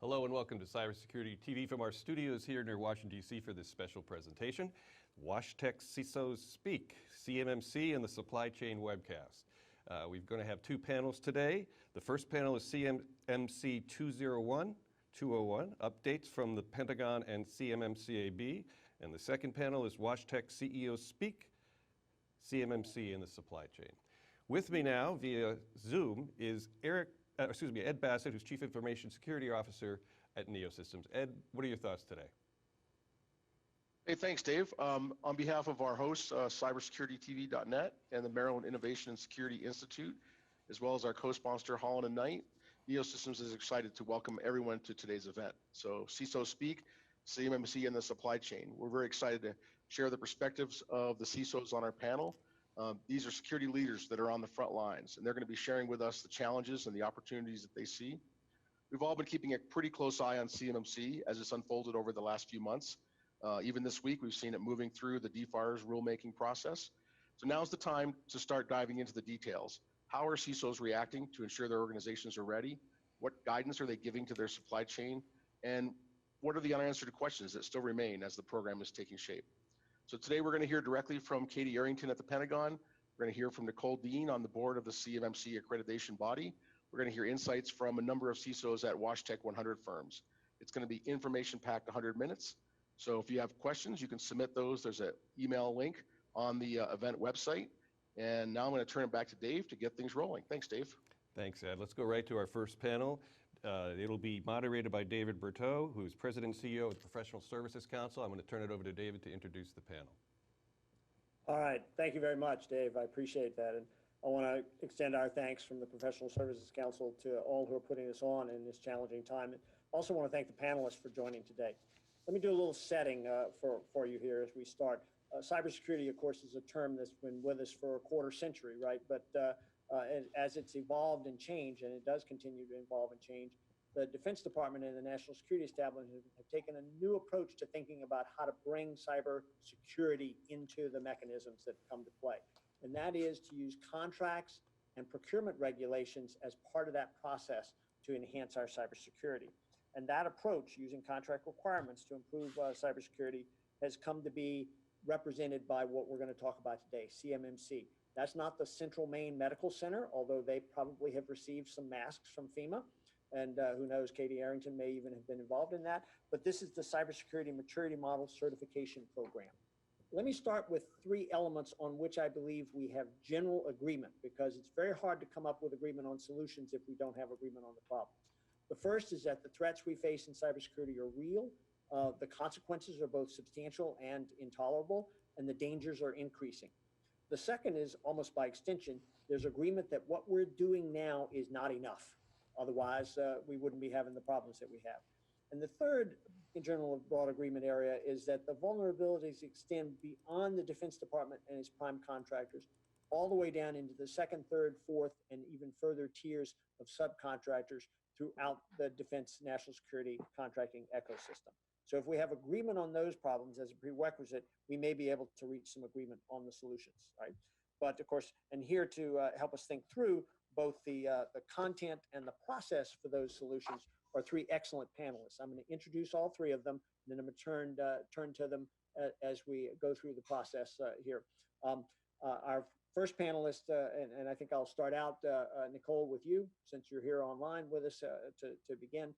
Hello and welcome to Cybersecurity TV from our studios here near Washington, D.C. for this special presentation. WashTech CISOs Speak, CMMC and the Supply Chain Webcast. We're going to have two panels today. The first panel is CMMC 201, updates from the Pentagon and CMMCAB. And the second panel is WashTech CEOs Speak, CMMC and the Supply Chain. With me now via Zoom is Ed Bassett, who's Chief Information Security Officer at Neosystems. Ed, what are your thoughts today? Hey, thanks, Dave. On behalf of our hosts, cybersecuritytv.net and the Maryland Innovation and Security Institute, as well as our co-sponsor, Holland & Knight, Neosystems is excited to welcome everyone to today's event. So CISO Speak, CMMC and the Supply Chain. We're very excited to share the perspectives of the CISOs on our panel. These are security leaders that are on the front lines, and they're going to be sharing with us the challenges and the opportunities that they see. We've all been keeping a pretty close eye on CMMC as it's unfolded over the last few months. Even this week, we've seen it moving through the DFARS rulemaking process. So now's the time to start diving into the details. How are CISOs reacting to ensure their organizations are ready? What guidance are they giving to their supply chain? And what are the unanswered questions that still remain as the program is taking shape? So today we're going to hear directly from Katie Arrington at the Pentagon. We're going to hear from Nicole Dean on the board of the CMMC accreditation body. We're going to hear insights from a number of CISOs at WashTech 100 firms. It's going to be information-packed 100 minutes. So if you have questions, you can submit those. There's an email link on the event website. And now I'm going to turn it back to Dave to get things rolling. Thanks, Dave. Thanks, Ed. Let's go right to our first panel. It'll be moderated by David Berteau, who's President and CEO of the Professional Services Council. I'm going to turn it over to David to introduce the panel. All right. Thank you very much, Dave. I appreciate that. And I want to extend our thanks from the Professional Services Council to all who are putting this on in this challenging time. And also want to thank the panelists for joining today. Let me do a little setting for you here as we start. Cybersecurity, of course, is a term that's been with us for a quarter century, right? But as it's evolved and changed, and it does continue to evolve and change, the Defense Department and the National Security Establishment have taken a new approach to thinking about how to bring cybersecurity into the mechanisms that come to play. And that is to use contracts and procurement regulations as part of that process to enhance our cybersecurity. And that approach, using contract requirements to improve cybersecurity, has come to be represented by what we're going to talk about today, CMMC. That's not the Central Maine Medical Center, although they probably have received some masks from FEMA. And who knows, Katie Arrington may even have been involved in that. But this is the Cybersecurity Maturity Model Certification Program. Let me start with three elements on which I believe we have general agreement, because it's very hard to come up with agreement on solutions if we don't have agreement on the problem. The first is that the threats we face in cybersecurity are real. The consequences are both substantial and intolerable, and the dangers are increasing. The second is, almost by extension, there's agreement that what we're doing now is not enough. Otherwise, we wouldn't be having the problems that we have. And the third, in general, broad agreement area is that the vulnerabilities extend beyond the Defense Department and its prime contractors, all the way down into the second, third, fourth, and even further tiers of subcontractors throughout the defense national security contracting ecosystem. So if we have agreement on those problems as a prerequisite, we may be able to reach some agreement on the solutions, right? But of course, and here to help us think through both the content and the process for those solutions are three excellent panelists. I'm going to introduce all three of them, and then I'm going to turn to them as we go through the process here. Our first panelist, and I think I'll start out, Nicole, with you, since you're here online with us to begin.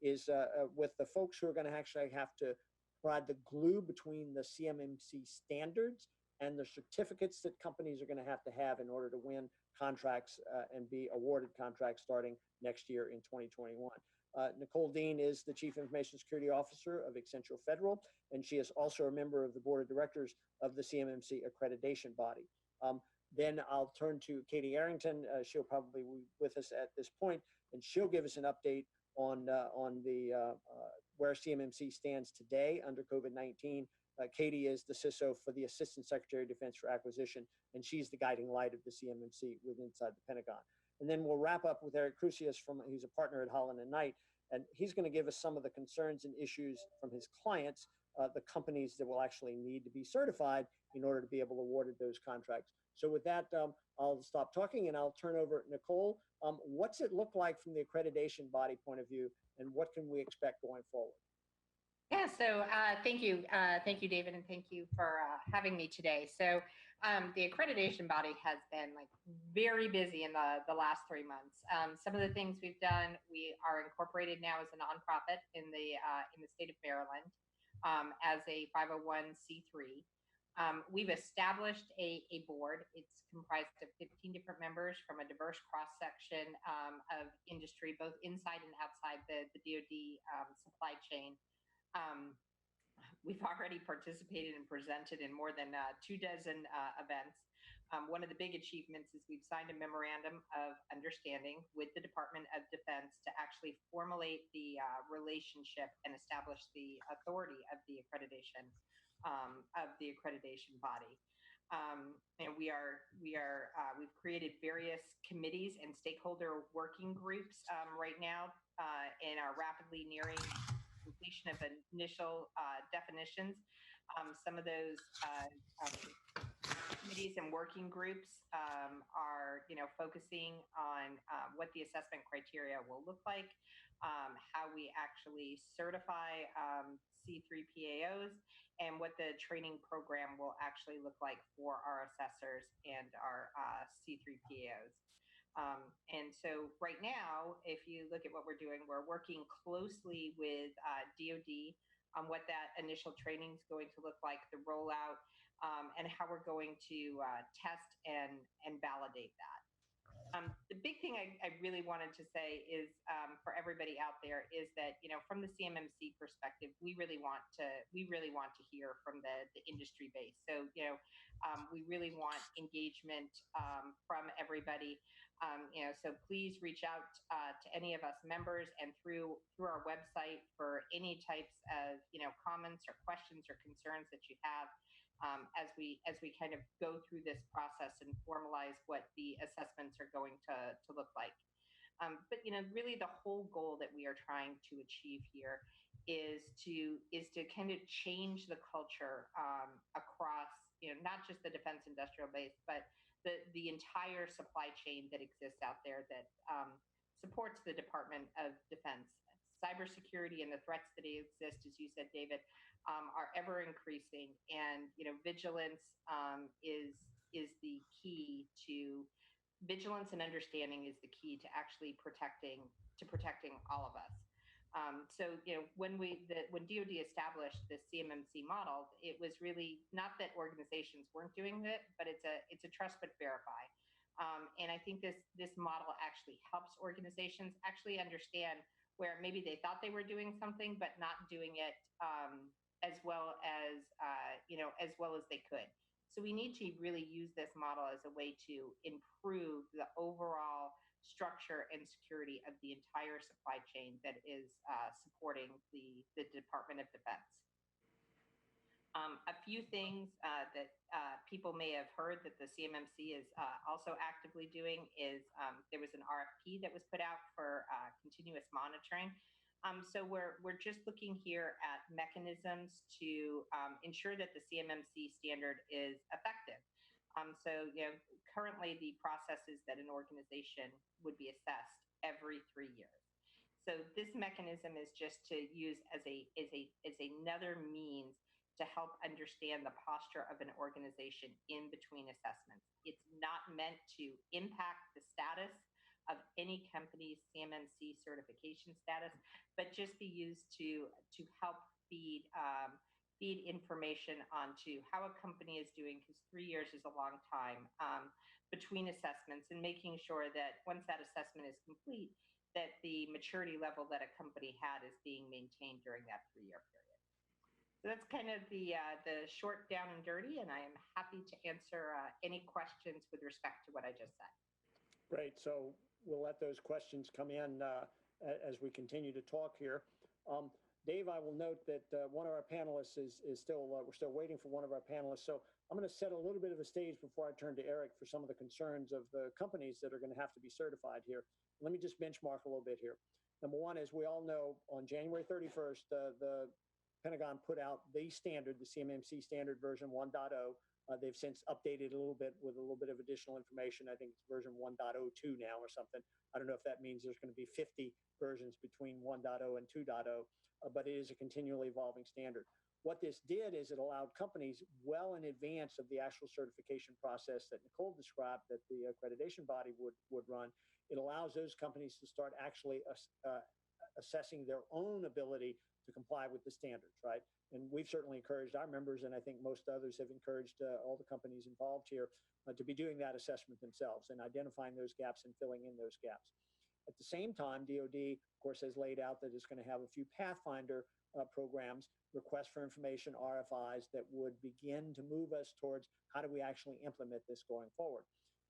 Is with the folks who are going to actually have to provide the glue between the CMMC standards and the certificates that companies are going to have in order to win contracts and be awarded contracts starting next year in 2021. Nicole Dean is the Chief Information Security Officer of Accenture Federal, and she is also a member of the Board of Directors of the CMMC accreditation body. Then I'll turn to Katie Arrington. She'll probably be with us at this point, and she'll give us an update on where CMMC stands today under COVID-19. Katie is the CISO for the Assistant Secretary of Defense for Acquisition, and she's the guiding light of the CMMC inside the Pentagon. And then we'll wrap up with Eric Crusius, who's a partner at Holland & Knight, and he's going to give us some of the concerns and issues from his clients the companies that will actually need to be certified in order to be able to award those contracts. So with that, I'll stop talking and I'll turn over to Nicole. What's it look like from the accreditation body point of view, and what can we expect going forward? Yeah, so thank you, David, and thank you for having me today. So the accreditation body has been like very busy in the last 3 months. Some of the things we've done, we are incorporated now as a nonprofit in the state of Maryland as a 501c3. We've established a board. It's comprised of 15 different members from a diverse cross-section of industry, both inside and outside the DoD supply chain. We've already participated and presented in more than 24 events. One of the big achievements is we've signed a memorandum of understanding with the Department of Defense to actually formulate the relationship and establish the authority of the accreditation body. And we've created various committees and stakeholder working groups right now and are rapidly nearing completion of initial definitions. Some of those committees and working groups are, focusing on what the assessment criteria will look like, how we actually certify C3PAOs, and what the training program will actually look like for our assessors and our C3PAOs. And so right now, if you look at what we're doing, we're working closely with DoD on what that initial training is going to look like, the rollout, and how we're going to test and validate that. The big thing I really wanted to say is for everybody out there is that, from the CMMC perspective, we really want to hear from the industry base. So, we really want engagement from everybody. So please reach out to any of us members and through our website for any types of, comments or questions or concerns that you have. As we kind of go through this process and formalize what the assessments are going to look like. But really the whole goal that we are trying to achieve here is to kind of change the culture across, not just the defense industrial base, but the entire supply chain that exists out there that supports the Department of Defense. Cybersecurity and the threats that exist, as you said, David, are ever increasing, and vigilance is the key to vigilance, and understanding is the key to actually protecting all of us. So when DoD established the CMMC model, it was really not that organizations weren't doing it, but it's a trust but verify. And I think this model actually helps organizations actually understand where maybe they thought they were doing something, but not doing it as well as they could. So we need to really use this model as a way to improve the overall structure and security of the entire supply chain that is supporting the Department of Defense. A few things that people may have heard that the CMMC is also actively doing is there was an RFP that was put out for continuous monitoring. So we're just looking here at mechanisms to ensure that the CMMC standard is effective. So currently the process is that an organization would be assessed every 3 years. So this mechanism is just to use as another means to help understand the posture of an organization in between assessments. It's not meant to impact the status of any company's CMMC certification status, but just be used to help feed information onto how a company is doing, because 3 years is a long time between assessments, and making sure that once that assessment is complete, that the maturity level that a company had is being maintained during that 3-year period. So that's kind of the short, down and dirty, and I am happy to answer any questions with respect to what I just said. Great. So we'll let those questions come in as we continue to talk here. Dave, I will note that one of our panelists is still, we're still waiting for one of our panelists. So I'm going to set a little bit of a stage before I turn to Eric for some of the concerns of the companies that are going to have to be certified here. Let me just benchmark a little bit here. Number one, as we all know, on January 31st, the Pentagon put out the standard, the CMMC standard version 1.0. They've since updated a little bit with a little bit of additional information. I think it's version 1.02 now or something. I don't know if that means there's going to be 50 versions between 1.0 and 2.0, but it is a continually evolving standard. What this did is it allowed companies well in advance of the actual certification process that Nicole described that the accreditation body would run. It allows those companies to start actually assessing their own ability to comply with the standards, right? And we've certainly encouraged our members, and I think most others have encouraged all the companies involved here to be doing that assessment themselves and identifying those gaps and filling in those gaps. At the same time, DoD, of course, has laid out that it's going to have a few Pathfinder programs, requests for information, RFIs, that would begin to move us towards how do we actually implement this going forward.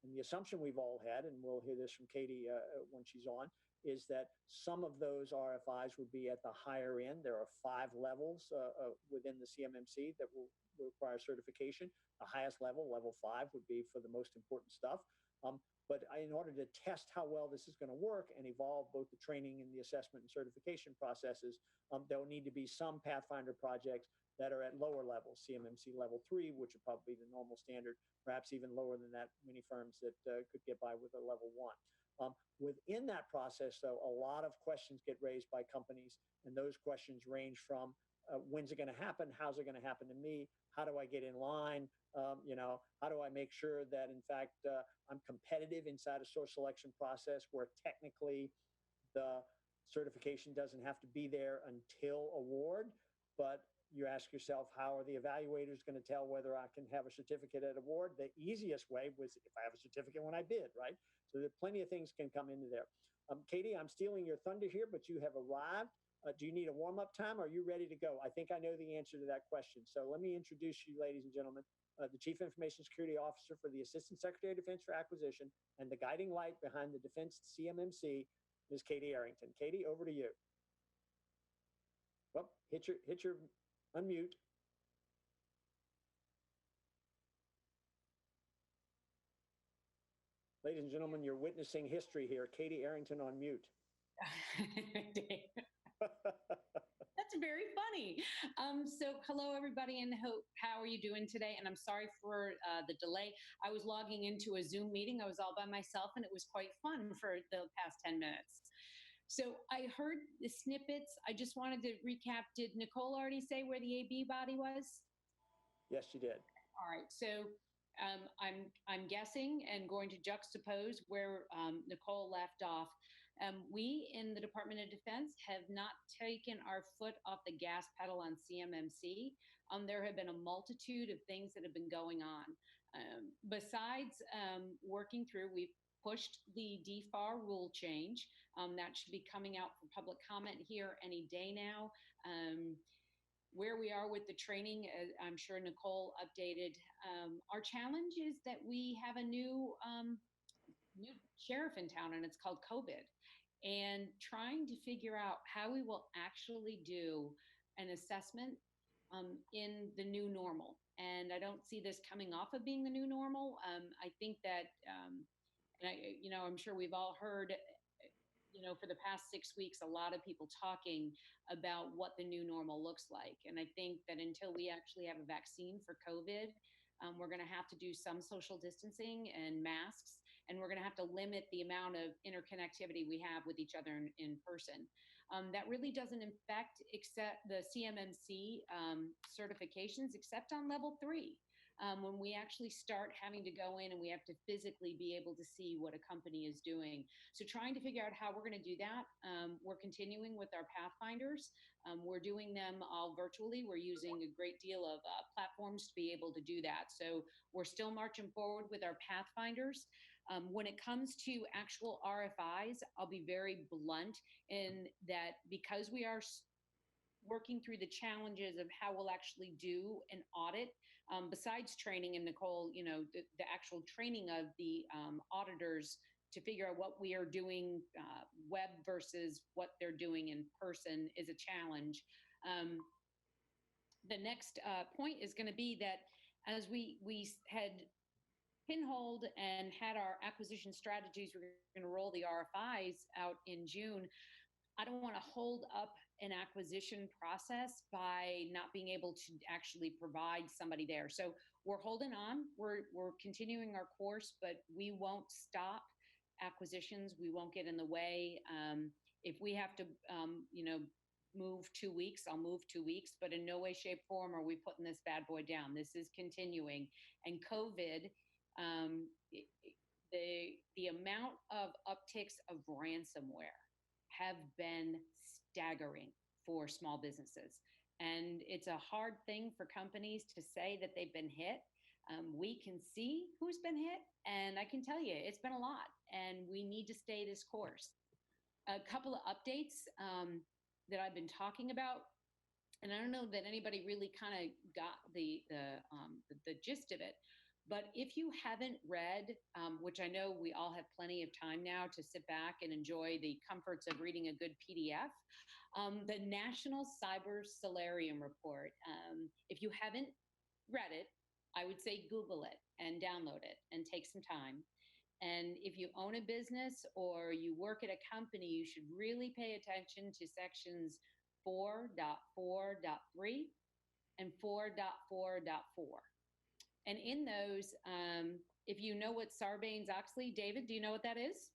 And the assumption we've all had, and we'll hear this from Katie when she's on, is that some of those RFIs would be at the higher end. There are 5 levels within the CMMC that will require certification. The highest level, level 5, would be for the most important stuff. But in order to test how well this is going to work and evolve both the training and the assessment and certification processes, there will need to be some Pathfinder projects that are at lower levels, CMMC level 3, which would probably be the normal standard, perhaps even lower than that, many firms that could get by with a level 1. Within that process, though, a lot of questions get raised by companies, and those questions range from when's it going to happen? How's it going to happen to me? How do I get in line? How do I make sure that, in fact, I'm competitive inside a source selection process where technically the certification doesn't have to be there until award, but you ask yourself, how are the evaluators going to tell whether I can have a certificate at award? The easiest way was if I have a certificate when I bid, right? So there plenty of things can come into there. Katie, I'm stealing your thunder here, but you have arrived. Do you need a warm-up time? Or are you ready to go? I think I know the answer to that question. So let me introduce you, ladies and gentlemen, the Chief Information Security Officer for the Assistant Secretary of Defense for Acquisition and the guiding light behind the Defense CMMC, Ms. Katie Arrington. Katie, over to you. Well, hit your unmute. Ladies and gentlemen, you're witnessing history here. Katie Arrington on mute. That's very funny. So hello, everybody, and how are you doing today? And I'm sorry for the delay. I was logging into a Zoom meeting. I was all by myself, and it was quite fun for the past 10 minutes. So I heard the snippets. I just wanted to recap. Did Nicole already say where the AB body was? Yes, she did. All right. So I'm guessing and going to juxtapose where Nicole left off. We in the Department of Defense have not taken our foot off the gas pedal on CMMC. There have been a multitude of things that have been going on. Besides working through, we've pushed the DFAR rule change. That should be coming out for public comment here any day now. Where we are with the training, I'm sure Nicole updated. Our challenge is that we have a new sheriff in town, and it's called COVID. And trying to figure out how we will actually do an assessment in the new normal. And I don't see this coming off of being the new normal. I think that, I'm sure we've all heard, for the past 6 weeks, a lot of people talking about what the new normal looks like. And I think that until we actually have a vaccine for COVID, we're going to have to do some social distancing and masks, and we're going to have to limit the amount of interconnectivity we have with each other in person. That really doesn't affect except the CMMC certifications, except on level 3. When we actually start having to go in and we have to physically be able to see what a company is doing. So trying to figure out how we're going to do that. We're continuing with our Pathfinders. We're doing them all virtually. We're using a great deal of platforms to be able to do that. So we're still marching forward with our Pathfinders. When it comes to actual RFIs, I'll be very blunt in that because we are working through the challenges of how we'll actually do an audit. Besides training, and Nicole, the actual training of the auditors to figure out what we are doing web versus what they're doing in person is a challenge. The next point is going to be that as we had pinholed and had our acquisition strategies, we're going to roll the RFIs out in June. I don't want to hold up an acquisition process by not being able to actually provide somebody there. So we're holding on. We're continuing our course, but we won't stop acquisitions. We won't get in the way. If we have to, move 2 weeks, I'll move 2 weeks, but in no way, shape, form are we putting this bad boy down. This is continuing. And COVID, the amount of upticks of ransomware have been staggering for small businesses. And it's a hard thing for companies to say that they've been hit. We can see who's been hit, and I can tell you it's been a lot, and we need to stay this course. A couple of updates that I've been talking about, and I don't know that anybody really kind of got the gist of it. But if you haven't read, which I know we all have plenty of time now to sit back and enjoy the comforts of reading a good PDF, the National Cyber Solarium Report. If you haven't read it, I would say Google it and download it and take some time. And if you own a business or you work at a company, you should really pay attention to sections 4.4.3 and 4.4.4. And in those, if you know what Sarbanes-Oxley, David, do you know what that is?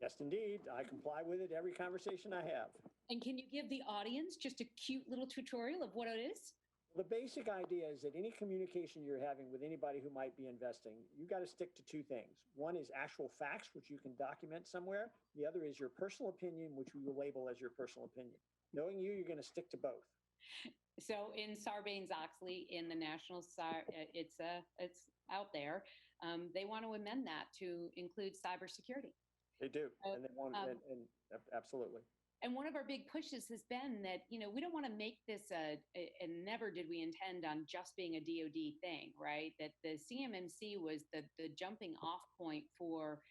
Yes, indeed. I comply with it every conversation I have. And can you give the audience just a cute little tutorial of what it is? The basic idea is that any communication you're having with anybody who might be investing, you got to stick to two things. One is actual facts, which you can document somewhere. The other is your personal opinion, which we will label as your personal opinion. Knowing you, you're going to stick to both. So in Sarbanes-Oxley, in the National, it's out there. They want to amend that to include cybersecurity. They do, and they want, and absolutely. And one of our big pushes has been that, we don't want to make this and never did we intend on just being a DoD thing, right? That the CMMC was the jumping off point for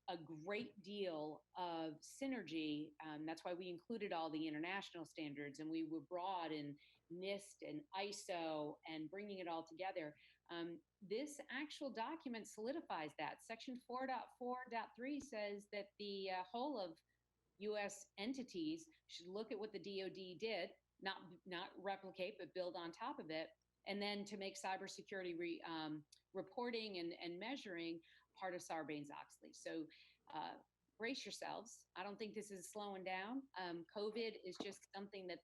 a great deal of synergy. That's why we included all the international standards, and we were broad in NIST and ISO and bringing it all together. This actual document solidifies that. Section 4.4.3 says that the whole of U.S. entities should look at what the DoD did, not replicate, but build on top of it, and then to make cybersecurity reporting and measuring part of Sarbanes-Oxley. So brace yourselves. I don't think this is slowing down. COVID is just something that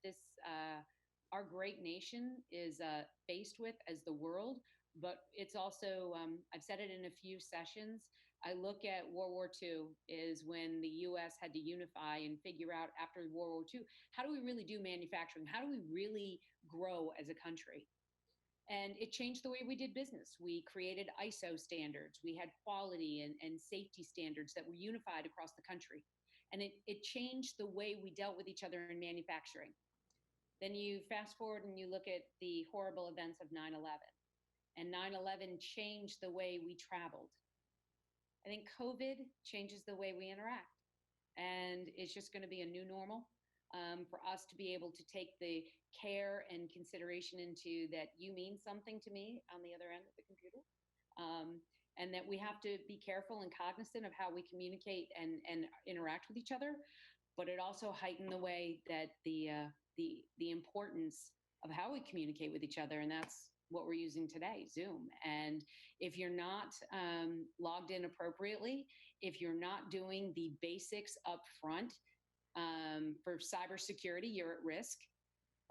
our great nation is faced with as the world, but it's also, I've said it in a few sessions, I look at World War II is when the U.S. had to unify and figure out after World War II, how do we really do manufacturing? How do we really grow as a country? And it changed the way we did business. We created ISO standards. We had quality and safety standards that were unified across the country. And it changed the way we dealt with each other in manufacturing. Then you fast forward and you look at the horrible events of 9/11. And 9/11 changed the way we traveled. I think COVID changes the way we interact. And it's just going to be a new normal for us to be able to take the care and consideration into that you mean something to me on the other end of the computer. And that we have to be careful and cognizant of how we communicate and interact with each other. But it also heightened the way that the importance of how we communicate with each other. And that's what we're using today, Zoom. And if you're not logged in appropriately, if you're not doing the basics up front for cybersecurity, you're at risk.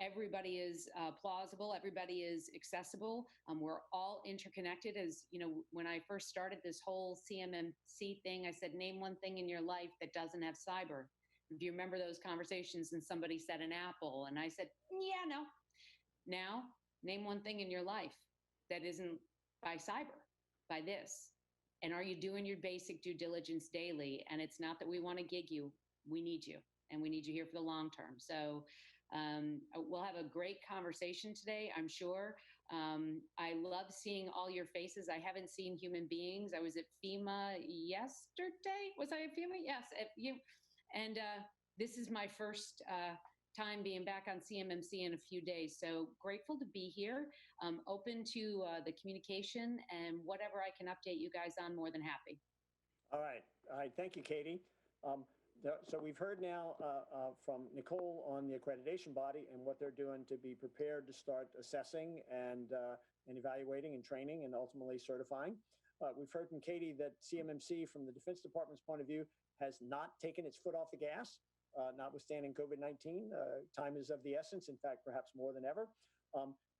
Everybody is plausible. Everybody is accessible. We're all interconnected. As you know, when I first started this whole CMMC thing, I said, name one thing in your life that doesn't have cyber. Do you remember those conversations? And somebody said an apple. And I said, yeah, no. Now, name one thing in your life that isn't by cyber, by this. And are you doing your basic due diligence daily? And it's not that we want to gig you. We need you. And we need you here for the long term. So we'll have a great conversation today, I'm sure. I love seeing all your faces. I haven't seen human beings. I was at FEMA yesterday. Was I at FEMA? Yes. And this is my first time being back on CMMC in a few days. So grateful to be here, open to the communication, and whatever I can update you guys on, more than happy. All right. Thank you, Katie. So we've heard now from Nicole on the accreditation body and what they're doing to be prepared to start assessing and evaluating and training and ultimately certifying. We've heard from Katie that CMMC, from the Defense Department's point of view, has not taken its foot off the gas, notwithstanding COVID-19. Time is of the essence, in fact, perhaps more than ever.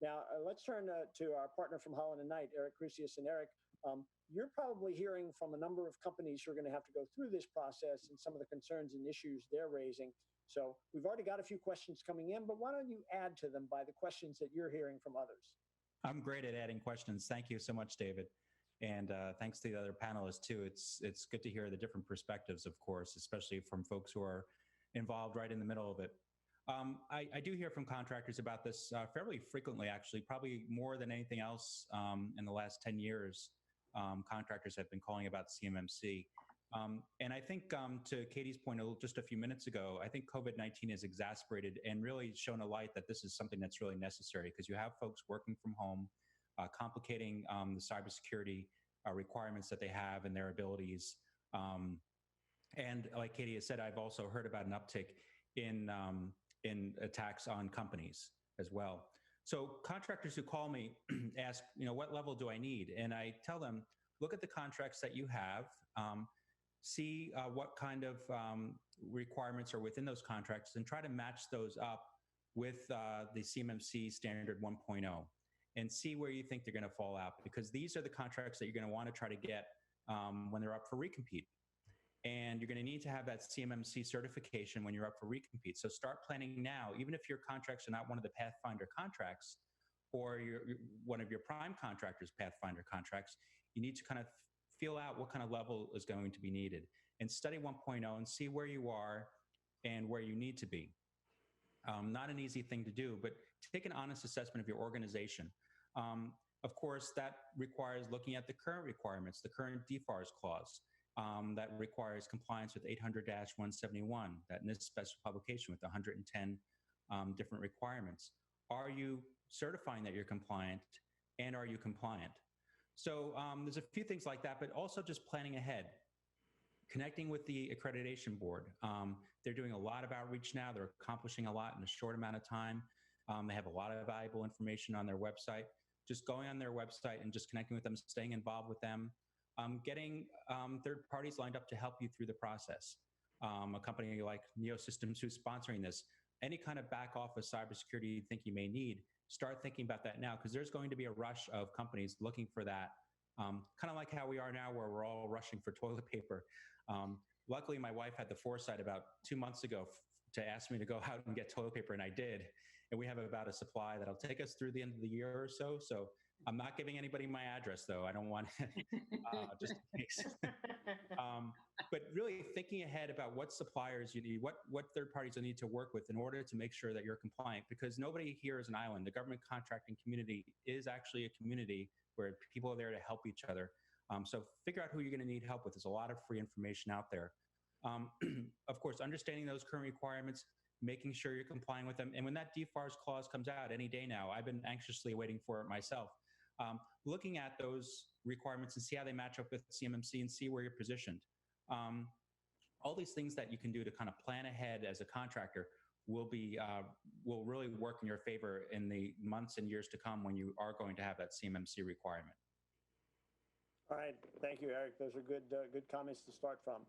Now, let's turn to our partner from Holland & Knight, Eric Crusius. And Eric, you're probably hearing from a number of companies who are going to have to go through this process and some of the concerns and issues they're raising. So we've already got a few questions coming in, but why don't you add to them by the questions that you're hearing from others? I'm great at adding questions. Thank you so much, David. And thanks to the other panelists too. It's good to hear the different perspectives, of course, especially from folks who are involved right in the middle of it. I do hear from contractors about this fairly frequently, actually, probably more than anything else in the last 10 years. Contractors have been calling about CMMC. And I think to Katie's point just a few minutes ago, I think COVID-19 has exacerbated and really shown a light that this is something that's really necessary, because you have folks working from home, complicating the cybersecurity requirements that they have and their abilities. And like Katie has said, I've also heard about an uptick in attacks on companies as well. So contractors who call me ask, what level do I need? And I tell them, look at the contracts that you have, see what kind of requirements are within those contracts, and try to match those up with the CMMC standard 1.0 and see where you think they're going to fall out, because these are the contracts that you're going to want to try to get when they're up for recompete. And you're going to need to have that CMMC certification when you're up for recompete. So start planning now, even if your contracts are not one of the Pathfinder contracts or one of your prime contractors' Pathfinder contracts, you need to kind of feel out what kind of level is going to be needed and study 1.0 and see where you are and where you need to be. Not an easy thing to do, but take an honest assessment of your organization. Of course, that requires looking at the current requirements, the current DFARS clause. That requires compliance with 800-171, that NIST special publication with 110 different requirements. Are you certifying that you're compliant, and are you compliant? So there's a few things like that, but also just planning ahead. Connecting with the accreditation board. They're doing a lot of outreach now. They're accomplishing a lot in a short amount of time. They have a lot of valuable information on their website. Just going on their website and just connecting with them, staying involved with them, getting third parties lined up to help you through the process. A company like Neosystems who's sponsoring this, any kind of back office cybersecurity you think you may need, start thinking about that now, because there's going to be a rush of companies looking for that. Kind of like how we are now, where we're all rushing for toilet paper. Luckily, my wife had the foresight about 2 months ago to ask me to go out and get toilet paper, and I did. And we have about a supply that'll take us through the end of the year or so. So I'm not giving anybody my address, though. I don't want just in case. But really thinking ahead about what suppliers you need, what third parties you need to work with in order to make sure that you're compliant, because nobody here is an island. The government contracting community is actually a community where people are there to help each other. So figure out who you're going to need help with. There's a lot of free information out there. Of course, understanding those current requirements, making sure you're complying with them. And when that DFARS clause comes out any day now, I've been anxiously waiting for it myself. Looking at those requirements and see how they match up with CMMC and see where you're positioned. All these things that you can do to kind of plan ahead as a contractor will really work in your favor in the months and years to come when you are going to have that CMMC requirement. All right, thank you, Eric. Those are good comments to start from.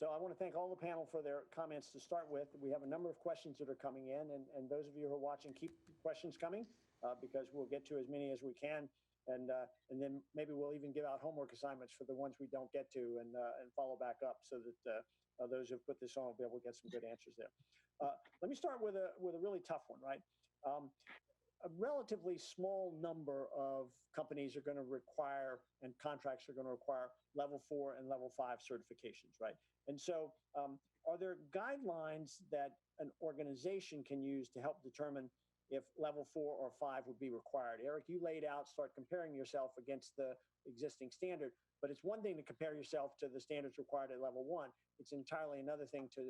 So I want to thank all the panel for their comments to start with. We have a number of questions that are coming in, and those of you who are watching, keep questions coming because we'll get to as many as we can, and then maybe we'll even give out homework assignments for the ones we don't get to, and follow back up so that those who put this on will be able to get some good answers there. Let me start with a really tough one, right? A relatively small number of companies are going to require, and contracts are going to require, level 4 and level 5 certifications, right? And so are there guidelines that an organization can use to help determine if level 4 or 5 would be required? Eric, you laid out, start comparing yourself against the existing standard, but it's one thing to compare yourself to the standards required at level 1. It's entirely another thing to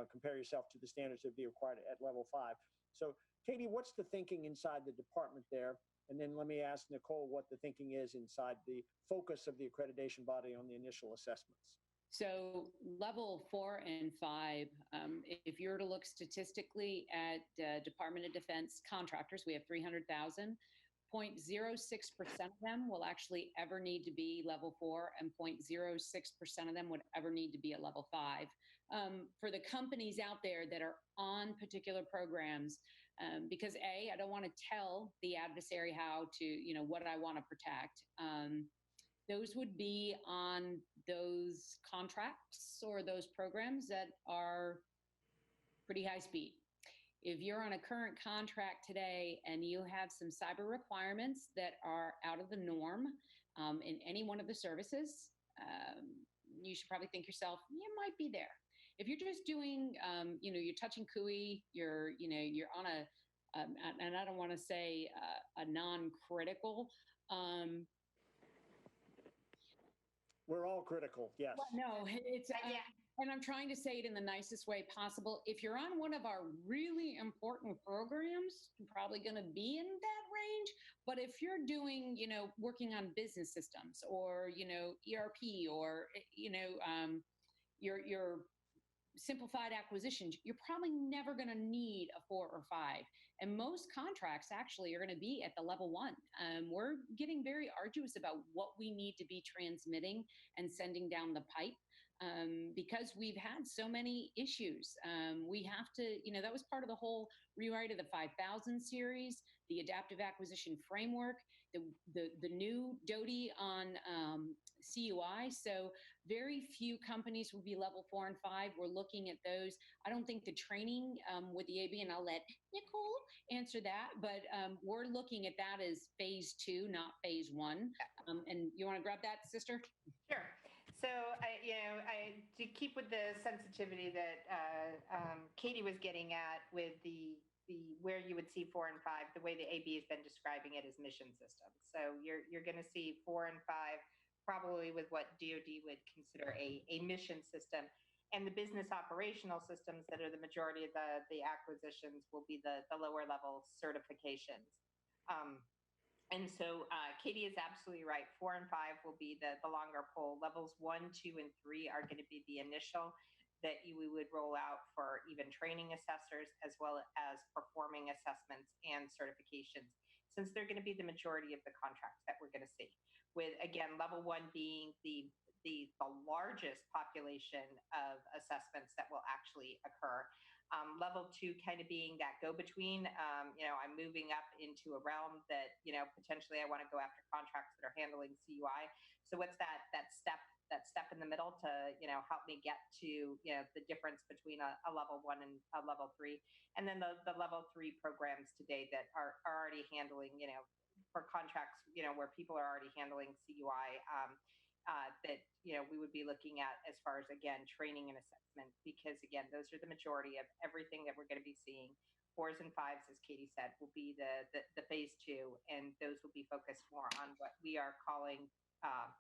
compare yourself to the standards that would be required at level 5. So Katie, what's the thinking inside the department there? And then let me ask Nicole what the thinking is inside the focus of the accreditation body on the initial assessments. So level 4 and 5, if you were to look statistically at Department of Defense contractors, we have 300,000. 0.06% of them will actually ever need to be level 4, and 0.06% of them would ever need to be a level 5. For the companies out there that are on particular programs, because I don't want to tell the adversary how to, what I want to protect. Those would be on those contracts or those programs that are pretty high speed. If you're on a current contract today and you have some cyber requirements that are out of the norm in any one of the services, you should probably think yourself, you might be there. If you're just doing, you're touching CUI, you're on and I don't want to say a non-critical. We're all critical, yes. Well, no, it's, and I'm trying to say it in the nicest way possible. If you're on one of our really important programs, you're probably going to be in that range. But if you're doing, working on business systems or, ERP or, your simplified acquisitions, you're probably never going to need a 4 or 5. And most contracts actually are going to be at the level 1. We're getting very arduous about what we need to be transmitting and sending down the pipe. Because we've had so many issues. We have to, that was part of the whole rewrite of the 5000 series, the adaptive acquisition framework, the new DoD on CUI. So very few companies will be level 4 and 5. We're looking at those. I don't think the training with the AB, and I'll let Nicole answer that, but we're looking at that as phase 2, not phase 1. And you want to grab that, sister? Sure. So, to keep with the sensitivity that Katie was getting at with the where you would see 4 and 5, the way the AB has been describing it is mission systems. So you're going to see 4 and 5 probably with what DoD would consider a mission system, and the business operational systems that are the majority of the acquisitions will be the lower level certifications. And so Katie is absolutely right. 4 and 5 will be the longer pull. Levels 1, 2, and 3 are going to be the initial that we would roll out for even training assessors as well as performing assessments and certifications, since they're going to be the majority of the contracts that we're going to see. With, again, level 1 being the largest population of assessments that will actually occur. Level 2 kind of being that go-between. I'm moving up into a realm that, potentially I want to go after contracts that are handling CUI. So what's that step in the middle to, help me get to, the difference between a level 1 and a level 3. And then the level 3 programs today that are already handling, for contracts, where people are already handling CUI, that, we would be looking at as far as, again, training and assessment, because, again, those are the majority of everything that we're going to be seeing. 4s and 5s, as Katie said, will be the phase 2, and those will be focused more on what we are calling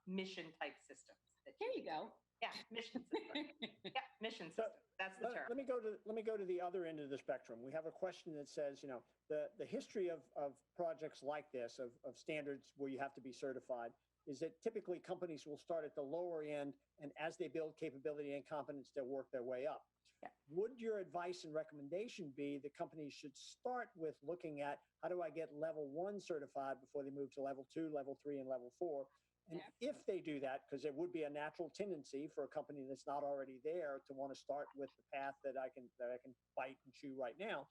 mission type systems. Here you go. Yeah, mission system. Yeah, mission system. That's the term. Let me go to the other end of the spectrum. We have a question that says, the history of projects like this, of standards where you have to be certified, is that typically companies will start at the lower end, and as they build capability and competence, they'll work their way up. Yeah. Would your advice and recommendation be that companies should start with looking at how do I get level 1 certified before they move to level 2, level 3, and level 4? And if they do that, because there would be a natural tendency for a company that's not already there to want to start with the path that I can bite and chew right now,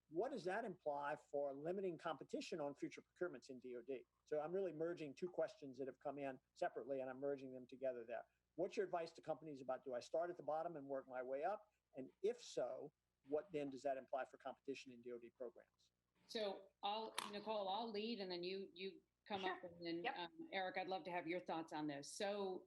what does that imply for limiting competition on future procurements in DoD? So I'm really merging two questions that have come in separately, and I'm merging them together there. What's your advice to companies about, do I start at the bottom and work my way up? And if so, what then does that imply for competition in DoD programs? So Nicole, I'll lead, and then you come Sure. up, and then Yep. Eric, I'd love to have your thoughts on this. So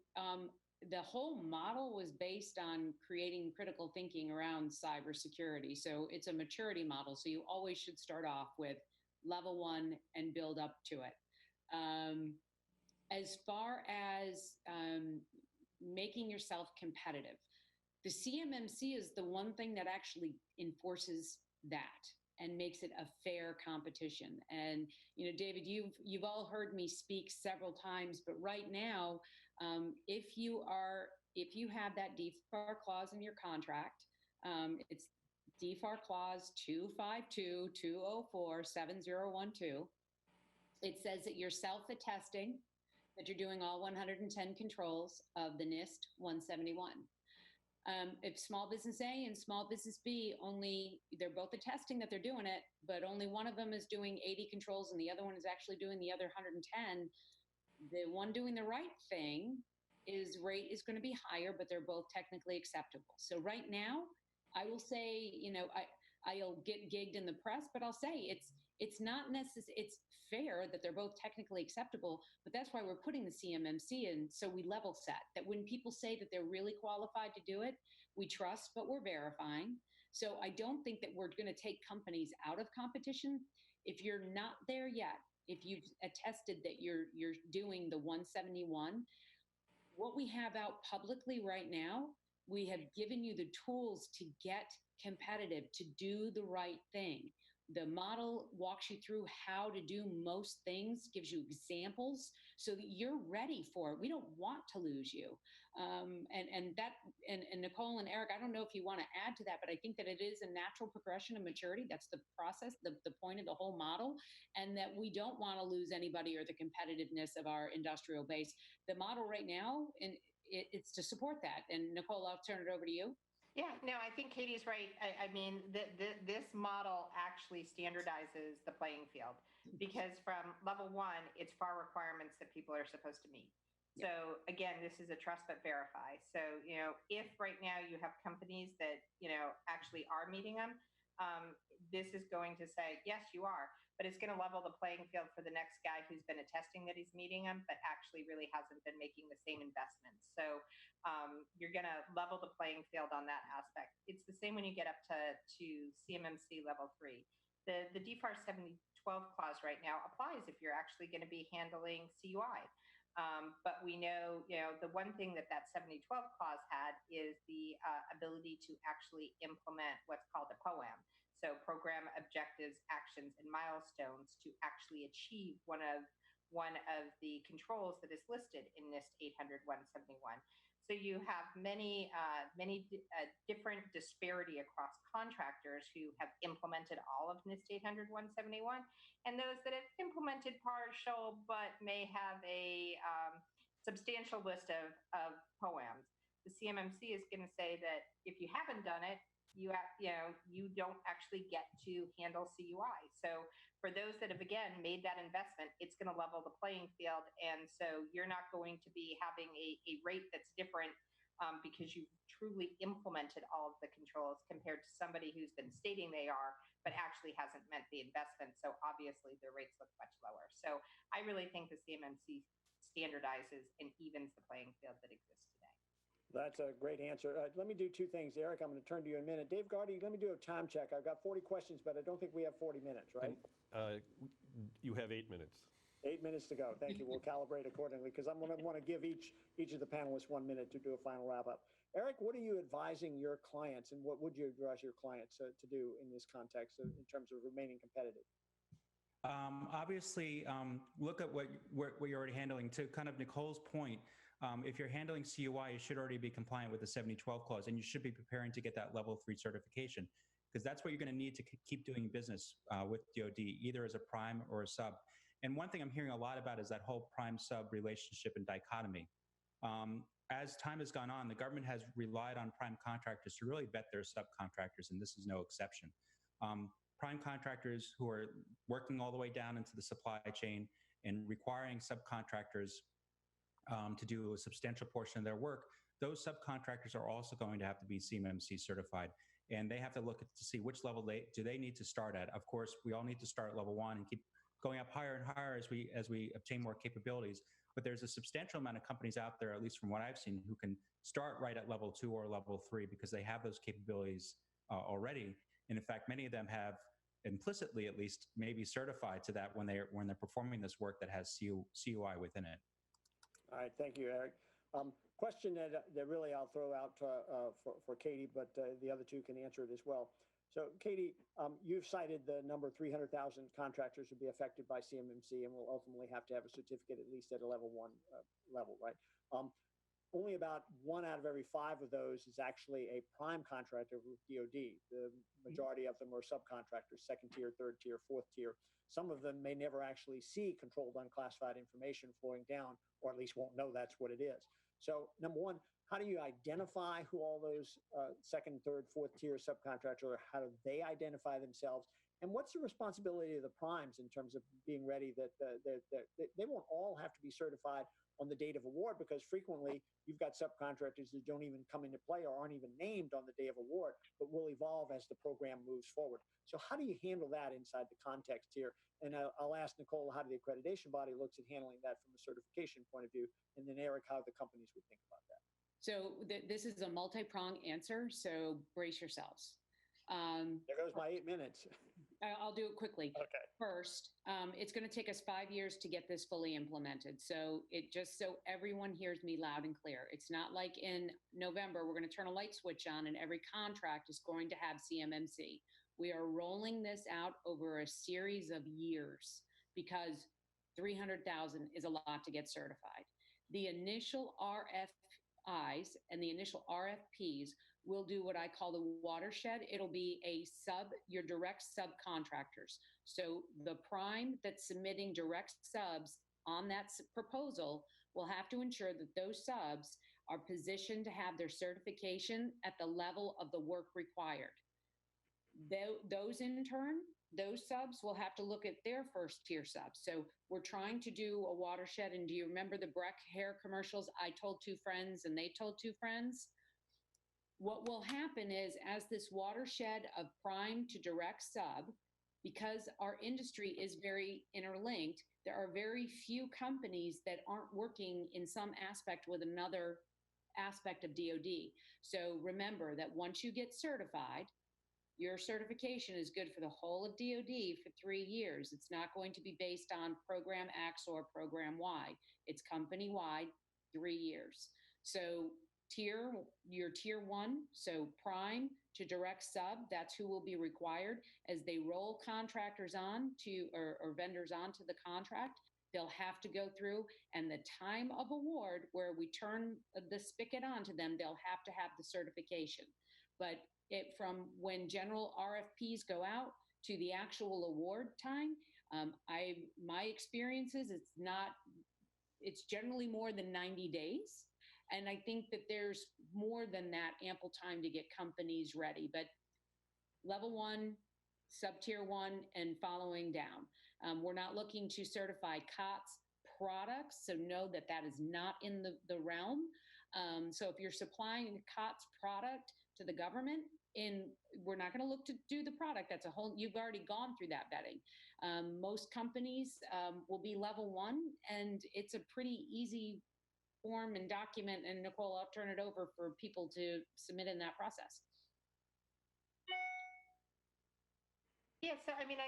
the whole model was based on creating critical thinking around cybersecurity. So it's a maturity model. So you always should start off with level 1 and build up to it. As far as making yourself competitive, the CMMC is the one thing that actually enforces that and makes it a fair competition. And, David, you've all heard me speak several times, but right now, if you are if you have that DFAR clause in your contract, it's DFAR clause 252-204-7012. It says that you're self-attesting that you're doing all 110 controls of the NIST 171. If small business A and small business B they're both attesting that they're doing it, but only one of them is doing 80 controls and the other one is actually doing the other 110, the one doing the right thing rate is going to be higher, but they're both technically acceptable. So right now, I will say, I'll get gigged in the press, but I'll say it's not necessary. It's fair that they're both technically acceptable, but that's why we're putting the CMMC in, so we level set that when people say that they're really qualified to do it, we trust, but we're verifying. So I don't think that we're going to take companies out of competition. If you're not there yet, if you've attested that you're doing the 171, what we have out publicly right now, we have given you the tools to get competitive, to do the right thing. The model walks you through how to do most things, gives you examples so that you're ready for it. We don't want to lose you. And Nicole and Eric, I don't know if you want to add to that, but I think that it is a natural progression of maturity. That's the process, the point of the whole model, and that we don't want to lose anybody or the competitiveness of our industrial base. The model right now, it's to support that. And Nicole, I'll turn it over to you. Yeah, no, I think Katie's right. I mean, this model actually standardizes the playing field because from level 1, it's FAR requirements that people are supposed to meet. Yep. So again, this is a trust but verify. So, if right now you have companies that, actually are meeting them, this is going to say, yes, you are, but it's going to level the playing field for the next guy who's been attesting that he's meeting them, but actually really hasn't been making the same investments. So you're going to level the playing field on that aspect. It's the same when you get up to CMMC level 3. The DFAR 7012 clause right now applies if you're actually going to be handling CUI. But we know, the one thing that 7012 clause had is the ability to actually implement what's called a POAM. So program objectives, actions, and milestones to actually achieve one of the controls that is listed in NIST 800-171. So you have many different disparity across contractors who have implemented all of NIST 800-171, and those that have implemented partial but may have a substantial list of POAMs. The CMMC is going to say that if you haven't done it, you don't actually get to handle CUI. So for those that have, again, made that investment, it's going to level the playing field. And so you're not going to be having a rate that's different because you've truly implemented all of the controls compared to somebody who's been stating they are, but actually hasn't met the investment. So obviously their rates look much lower. So I really think the CMMC standardizes and evens the playing field that exists today. That's a great answer. Let me do two things. Eric, I'm going to turn to you in a minute. Dave Gardy, let me do a time check. I've got 40 questions, but I don't think we have 40 minutes, right? You have 8 minutes. 8 minutes to go. Thank you. We'll calibrate accordingly because I'm going to want to give each of the panelists 1 minute to do a final wrap up. Eric, what are you advising your clients and what would you advise your clients to do in this context in terms of remaining competitive? Obviously, look at what you're already handling. To kind of Nicole's point, if you're handling CUI, you should already be compliant with the 7012 clause, and you should be preparing to get that level 3 certification, because that's what you're going to need to keep doing business with DoD, either as a prime or a sub. And one thing I'm hearing a lot about is that whole prime-sub relationship and dichotomy. As time has gone on, the government has relied on prime contractors to really vet their subcontractors, and this is no exception. Prime contractors who are working all the way down into the supply chain and requiring subcontractors to do a substantial portion of their work, those subcontractors are also going to have to be CMMC certified. And they have to look to see which level do they need to start at. Of course, we all need to start at level 1 and keep going up higher and higher as we obtain more capabilities. But there's a substantial amount of companies out there, at least from what I've seen, who can start right at level 2 or level 3 because they have those capabilities already. And in fact, many of them have implicitly, at least, maybe certified to that when they're performing this work that has CUI within it. All right, thank you, Eric. Question that really I'll throw out for Katie, but the other two can answer it as well. So, Katie, you've cited the number 300,000 contractors would be affected by CMMC and will ultimately have to have a certificate at least at a level 1 level, right? only about 1 out of every 5 of those is actually a prime contractor with DoD. The majority of them are subcontractors, second tier, third tier, fourth tier. Some of them may never actually see controlled unclassified information flowing down, or at least won't know that's what it is. So number one, how do you identify who all those second, third, fourth tier subcontractors are? How do they identify themselves? And what's the responsibility of the primes in terms of being ready that they won't all have to be certified on the date of award, because frequently you've got subcontractors that don't even come into play or aren't even named on the day of award, but will evolve as the program moves forward. So how do you handle that inside the context here? And I'll ask Nicole how the accreditation body looks at handling that from a certification point of view, and then Eric, how the companies would think about that. So this is a multi-pronged answer, so brace yourselves. There goes my 8 minutes. I'll do it quickly. Okay. First, it's going to take us 5 years to get this fully implemented. So just so everyone hears me loud and clear, it's not like in November, we're going to turn a light switch on and every contract is going to have CMMC. We are rolling this out over a series of years because 300,000 is a lot to get certified. The initial RFIs and the initial RFPs will do what I call the watershed. It'll be your direct subcontractors. So the prime that's submitting direct subs on that proposal will have to ensure that those subs are positioned to have their certification at the level of the work required. Those in turn, those subs will have to look at their first tier subs. So we're trying to do a watershed. And do you remember the Breck hair commercials? I told 2 friends and they told 2 friends. What will happen is, as this watershed of prime to direct sub, because our industry is very interlinked, there are very few companies that aren't working in some aspect with another aspect of DoD. So remember that once you get certified, your certification is good for the whole of DoD for 3 years. It's not going to be based on program X or program Y. It's company-wide, 3 years. So your tier 1, so prime to direct sub, that's who will be required as they roll contractors on to, or vendors onto the contract. They'll have to go through, and the time of award where we turn the spigot on to them, they'll have to have the certification. But from when general RFPs go out to the actual award time, my experience is it's generally more than 90 days. And I think that there's more than that ample time to get companies ready. But level 1, sub-tier 1, and following down. We're not looking to certify COTS products, so know that that is not in the realm. So if you're supplying a COTS product to the government, we're not going to look to do the product. That's you've already gone through that vetting. Most companies will be level 1, and it's a pretty easy form and document. And Nicole, I'll turn it over for people to submit in that process. Yeah, so I mean,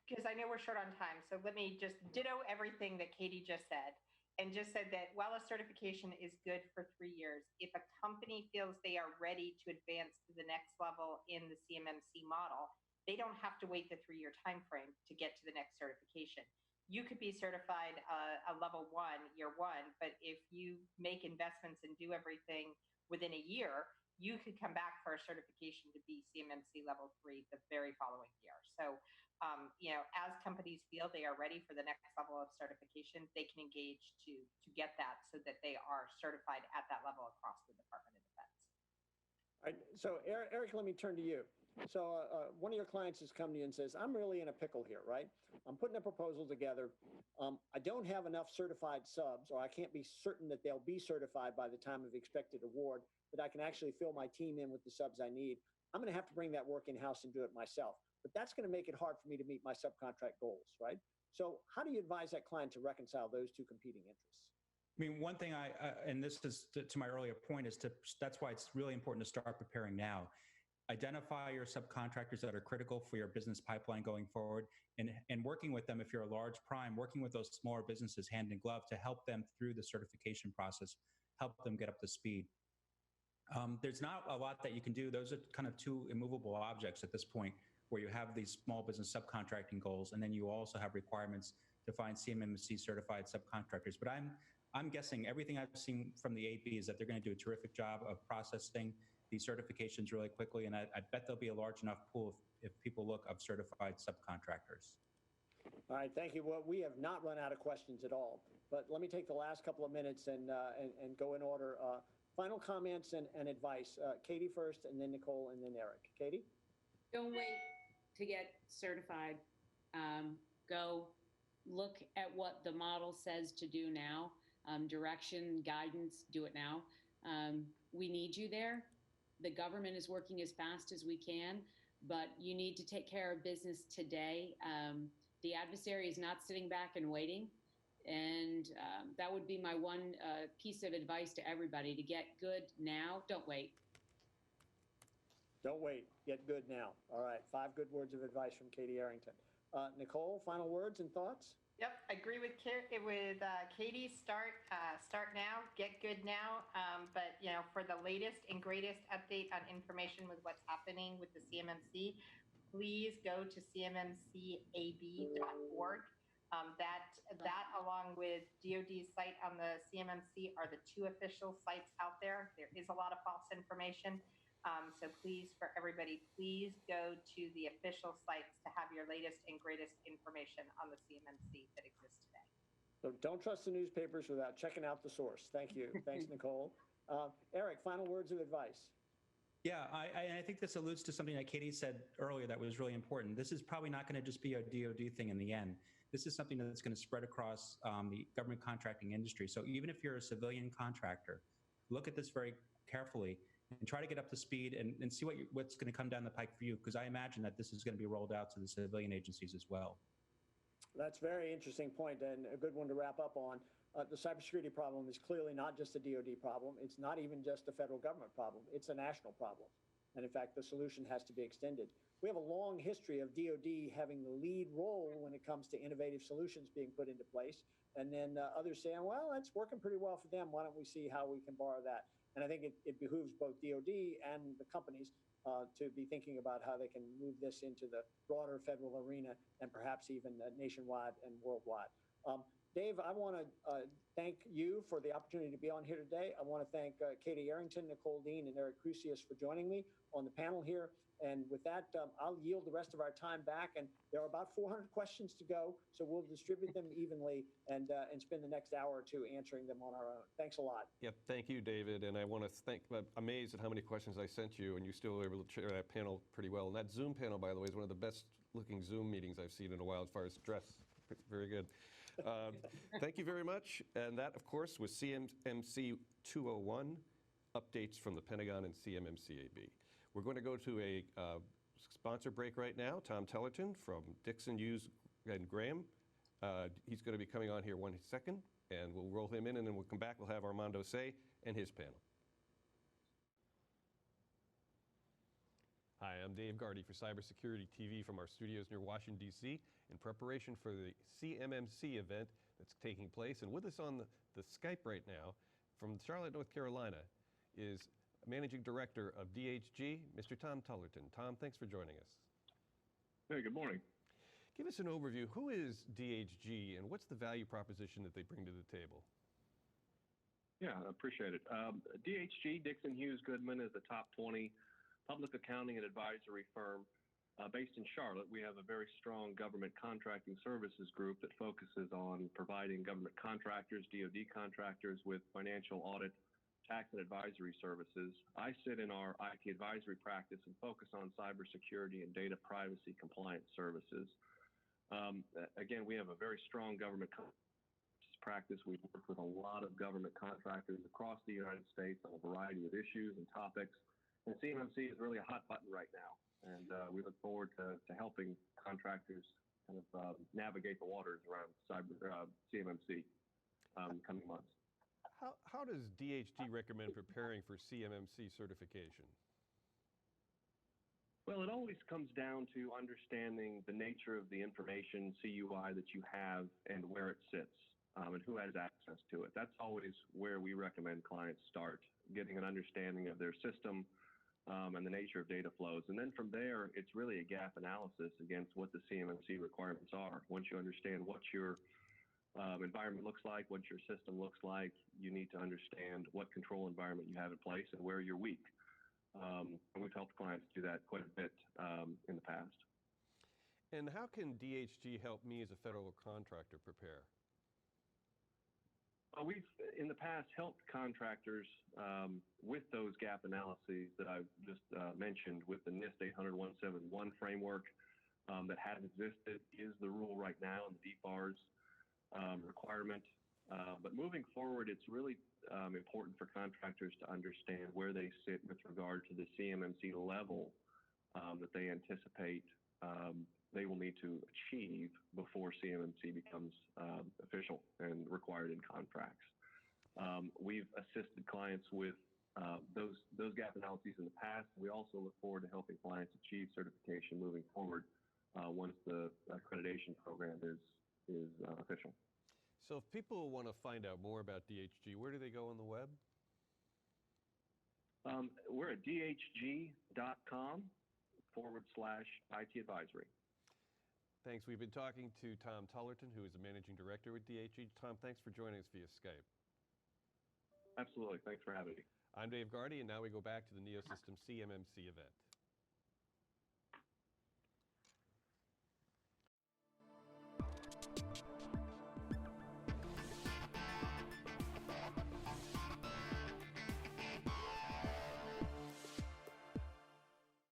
because I know we're short on time, so let me just ditto everything that Katie just said, and just said that while a certification is good for 3 years, if a company feels they are ready to advance to the next level in the CMMC model, they don't have to wait the 3-year time frame to get to the next certification. You could be certified a level 1, year 1, but if you make investments and do everything within a year, you could come back for a certification to be CMMC level 3 the very following year. So, as companies feel they are ready for the next level of certification, they can engage to get that so that they are certified at that level across the Department of Defense. All right, so Eric, let me turn to you. So one of your clients has come to you and says, I'm really in a pickle here, right? I'm putting a proposal together. I don't have enough certified subs, or I can't be certain that they'll be certified by the time of expected award, that I can actually fill my team in with the subs I need. I'm going to have to bring that work in-house and do it myself. But that's going to make it hard for me to meet my subcontract goals, right? So how do you advise that client to reconcile those 2 competing interests? I mean, one thing and this is to my earlier point, that's why it's really important to start preparing now. Identify your subcontractors that are critical for your business pipeline going forward, and working with them, if you're a large prime, working with those smaller businesses hand in glove to help them through the certification process, help them get up to speed. There's not a lot that you can do. Those are kind of 2 immovable objects at this point, where you have these small business subcontracting goals, and then you also have requirements to find CMMC certified subcontractors. But I'm guessing everything I've seen from the AB is that they're going to do a terrific job of processing these certifications really quickly, and I bet there'll be a large enough pool if people look of certified subcontractors. All right, thank you. Well, we have not run out of questions at all, but let me take the last couple of minutes and go in order. Final comments and advice. Katie first, and then Nicole, and then Eric. Katie? Don't wait to get certified. Go look at what the model says to do now. Direction, guidance, do it now. We need you there. The government is working as fast as we can, but you need to take care of business today. The adversary is not sitting back and waiting. And that would be my one piece of advice to everybody, to get good now. Don't wait. Don't wait. Get good now. All right. 5 good words of advice from Katie Arrington. Nicole, final words and thoughts? Yep, I agree with Katie. Start now, get good now. But for the latest and greatest update on information with what's happening with the CMMC, please go to cmmcab.org. That along with DoD's site on the CMMC are the 2 official sites out there. There is a lot of false information. So please, for everybody, please go to the official sites to have your latest and greatest information on the CMMC that exists today. So don't trust the newspapers without checking out the source. Thank you. Thanks, Nicole. Eric, final words of advice. Yeah, I think this alludes to something that Katie said earlier that was really important. This is probably not going to just be a DoD thing in the end. This is something that's going to spread across the government contracting industry. So even if you're a civilian contractor, look at this very carefully and try to get up to speed and see what's going to come down the pike for you, because I imagine that this is going to be rolled out to the civilian agencies as well. That's a very interesting point and a good one to wrap up on. The cybersecurity problem is clearly not just a DoD problem. It's not even just a federal government problem. It's a national problem. And in fact, the solution has to be extended. We have a long history of DoD having the lead role when it comes to innovative solutions being put into place. And then others saying, well, that's working pretty well for them. Why don't we see how we can borrow that? And I think it behooves both DoD and the companies to be thinking about how they can move this into the broader federal arena and perhaps even nationwide and worldwide. Dave, I want to thank you for the opportunity to be on here today. I want to thank Katie Arrington, Nicole Dean, and Eric Crusius for joining me on the panel here. And with that, I'll yield the rest of our time back. And there are about 400 questions to go, so we'll distribute them evenly and spend the next hour or 2 answering them on our own. Thanks a lot. Yep, thank you, David. And I want to I'm amazed at how many questions I sent you, and you still were able to chair that panel pretty well. And that Zoom panel, by the way, is one of the best looking Zoom meetings I've seen in a while as far as dress. Very good. Thank you very much. And that, of course, was CMMC 201, updates from the Pentagon and CMMCAB. We're going to go to a sponsor break right now. Tom Tellerton from Dixon, Hughes, and Graham. He's going to be coming on here 1 second, and we'll roll him in, and then we'll come back. We'll have Armando Say and his panel. Hi, I'm Dave Gardy for Cybersecurity TV from our studios near Washington, D.C. in preparation for the CMMC event that's taking place. And with us on the Skype right now from Charlotte, North Carolina is Managing Director of DHG, Mr. Tom Tellerton. Tom, thanks for joining us. Hey, good morning. Give us an overview. Who is DHG and what's the value proposition that they bring to the table? Yeah, I appreciate it. DHG, Dixon Hughes Goodman, is a top 20 public accounting and advisory firm based in Charlotte. We have a very strong government contracting services group that focuses on providing government contractors, DoD contractors, with financial audit, tax, and advisory services. I sit in our IT advisory practice and focus on cybersecurity and data privacy compliance services. Again, we have a very strong government practice. We've worked with a lot of government contractors across the United States on a variety of issues and topics. And CMMC is really a hot button right now. And we look forward to helping contractors kind of navigate the waters around CMMC in coming months. How does DHG recommend preparing for CMMC certification? Well, it always comes down to understanding the nature of the information, CUI, that you have and where it sits and who has access to it. That's always where we recommend clients start, getting an understanding of their system and the nature of data flows. And then from there, it's really a gap analysis against what the CMMC requirements are. Once you understand what your environment looks like, what your system looks like. You need to understand what control environment you have in place and where you're weak. And we've helped clients do that quite a bit in the past. And how can DHG help me as a federal contractor prepare? We've, in the past, helped contractors with those gap analyses that I've just mentioned with the NIST 800-171 framework that has existed, is the rule right now, and the DFARS requirement. But moving forward, it's really important for contractors to understand where they sit with regard to the CMMC level that they anticipate they will need to achieve before CMMC becomes official and required in contracts. We've assisted clients with those gap analyses in the past. We also look forward to helping clients achieve certification moving forward once the accreditation program is official. So if people want to find out more about DHG, where do they go on the web? We're at dhg.com/IT advisory. Thanks. We've been talking to Tom Tullerton, who is the Managing Director with DHG. Tom, thanks for joining us via Skype. Absolutely. Thanks for having me. I'm Dave Gardy, and now we go back to the NeoSystem CMMC event.